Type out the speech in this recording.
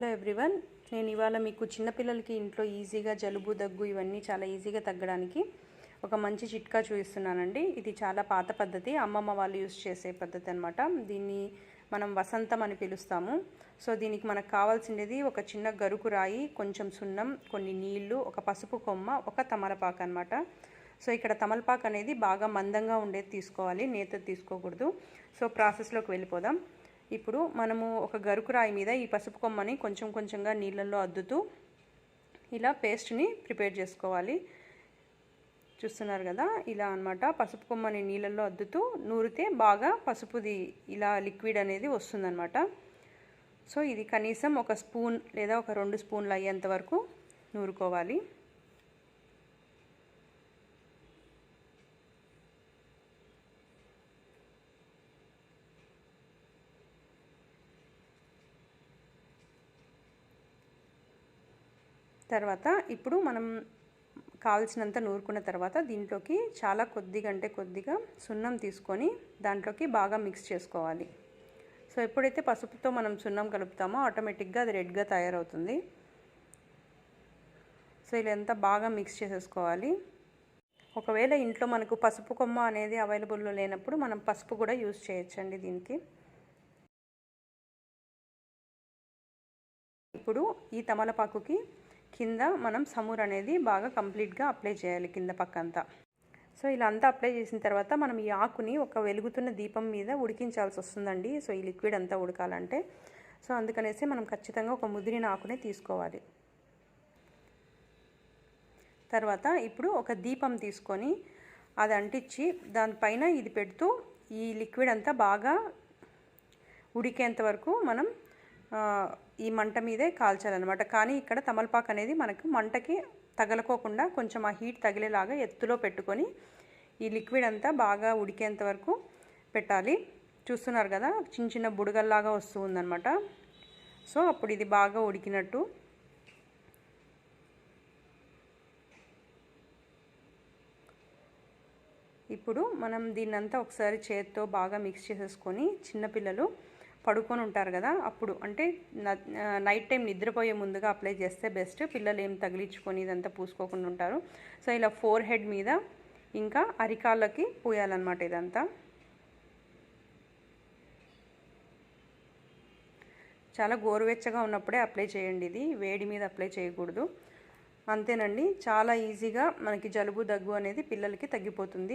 Hello everyone, నేను ఇవాళ మీకు చిన్నపిల్లలకి ఇంట్లో ఈజీగా జలుబు దగ్గు ఇవన్నీ చాలా ఈజీగా తగ్గడానికి ఒక మంచి చిట్కా చూపిస్తున్నానండి. ఇది చాలా పాత పద్ధతి, అమ్మమ్మ వాళ్ళు యూజ్ చేసే పద్ధతి అనమాట. దీన్ని మనం వసంతం అని పిలుస్తాము. సో దీనికి మనకు కావాల్సినది ఒక చిన్న గరుకు రాయి, కొంచెం సున్నం, కొన్ని నీళ్లు, ఒక పసుపు కొమ్మ, ఒక తమలపాకు అనమాట. సో ఇక్కడ తమలపాకు అనేది బాగా మందంగా ఉండేది తీసుకోవాలి, నేత తీసుకోకూడదు. సో ప్రాసెస్లోకి వెళ్ళిపోదాం. ఇప్పుడు మనము ఒక గరుకు రాయి మీద ఈ పసుపు కొమ్మని కొంచెం కొంచెంగా నీళ్ళల్లో అద్దుతూ ఇలా పేస్ట్ని ప్రిపేర్ చేసుకోవాలి. చూస్తున్నారు కదా, ఇలా అనమాట. పసుపు కొమ్మని నీళ్ళల్లో అద్దుతూ నూరితే బాగా పసుపుది ఇలా లిక్విడ్ అనేది వస్తుందన్నమాట. సో ఇది కనీసం ఒక స్పూన్ లేదా ఒక 2 స్పూన్లు అయ్యేంత వరకు నూరుకోవాలి. తర్వాత ఇప్పుడు మనం కావాల్సినంత నూరుకున్న తర్వాత దీంట్లోకి చాలా కొద్దిగా సున్నం తీసుకొని దాంట్లోకి బాగా మిక్స్ చేసుకోవాలి. సో ఎప్పుడైతే పసుపుతో మనం సున్నం కలుపుతామో ఆటోమేటిక్గా అది రెడ్గా తయారవుతుంది. సో ఇలా ఎంత బాగా మిక్స్ చేసేసుకోవాలి. ఒకవేళ ఇంట్లో మనకు పసుపు కొమ్మ అనేది అవైలబుల్లో లేనప్పుడు మనం పసుపు కూడా యూజ్ చేయొచ్చండి దీనికి. ఇప్పుడు ఈ తమలపాకుకి కింద మనం సమూర్ అనేది బాగా కంప్లీట్గా అప్లై చేయాలి, కింద పక్కంతా. సో ఇలా అంతా అప్లై చేసిన తర్వాత మనం ఈ ఆకుని ఒక వెలుగుతున్న దీపం మీద ఉడికించాల్సి వస్తుందండి. సో ఈ లిక్విడ్ అంతా ఉడకాలంటే. సో అందుకనేసి మనం ఖచ్చితంగా ఒక ముదిరిన ఆకునే తీసుకోవాలి. తర్వాత ఇప్పుడు ఒక దీపం తీసుకొని అది అంటించి దానిపైన ఇది పెడుతూ ఈ లిక్విడ్ అంతా బాగా ఉడికేంత వరకు మనం ఈ మంట మీదే కాల్చాలన్నమాట. కానీ ఇక్కడ తమలపాకు అనేది మనకు మంటకి తగలకోకుండా కొంచెం ఆ హీట్ తగిలేలాగా ఎత్తులో పెట్టుకొని ఈ లిక్విడ్ అంతా బాగా ఉడికేంత వరకు పెట్టాలి. చూస్తున్నారు కదా, చిన్న చిన్న బుడగల్లాగా వస్తూ ఉందన్నమాట. సో అప్పుడు ఇది బాగా ఉడికినట్టు. ఇప్పుడు మనం దీన్నంతా ఒకసారి చేత్తో బాగా మిక్స్ చేసేసుకొని, చిన్నపిల్లలు పడుకొని ఉంటారు కదా, అప్పుడు అంటే నైట్ టైం నిద్రపోయే ముందుగా అప్లై చేస్తే బెస్ట్. పిల్లలు ఏం తగిలించుకొని ఇదంతా పూసుకోకుండా ఉంటారు. సో ఇలా ఫోర్ హెడ్ మీద ఇంకా అరికాళ్ళకి పూయాలన్నమాట. ఇదంతా చాలా గోరువెచ్చగా ఉన్నప్పుడే అప్లై చేయండి, ఇది వేడి మీద అప్లై చేయకూడదు. అంతేనండి, చాలా ఈజీగా మనకి జలుబు దగ్గు అనేది పిల్లలకి తగ్గిపోతుంది.